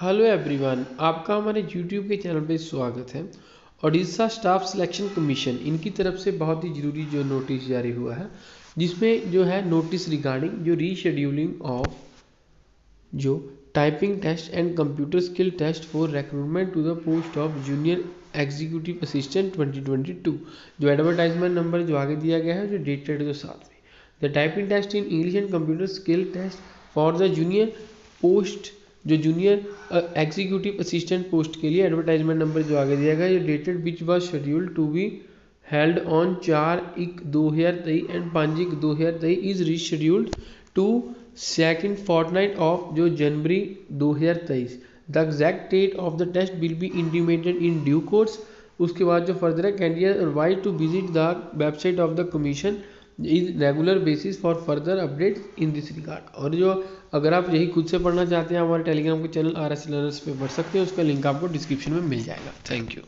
Hello everyone, आपका हमारे YouTube के चैनल पे स्वागत है। ओडिशा स्टाफ सिलेक्शन कमीशन इनकी तरफ से बहुत ही ज़रूरी जो नोटिस जारी हुआ है, जिसमें जो है नोटिस रिगार्डिंग जो रीशेड्यूलिंग ऑफ जो typing test and computer skill test for recruitment to the post of junior executive assistant 2022, जो एडवर्टाइजमेंट नंबर जो आगे दिया गया है, जो डेटेड जो 7 में the typing test in English and computer skill test for the junior post जो जूनियर एग्जीक्यूटिव असिस्टेंट पोस्ट के लिए एडवर्टाइजमेंट नंबर जो आगे दिया गया है, dated which was scheduled to be held on 4/1/2023 and 5/1/2023 is rescheduled to second fortnight of जो January 2023। The exact date of the test will be intimated in due course. उसके बाद जो फर्दर है, candidate advise to visit the website of the commission is regular basis for further update in this regard. और जो अगर आप यही खुद से पढ़ना चाहते हैं, हमारे टेलीग्राम के चैनल RS लर्नर्स पे पढ़ सकते हैं, उसका लिंक आपको डिस्क्रिप्शन में मिल जाएगा। Thank you.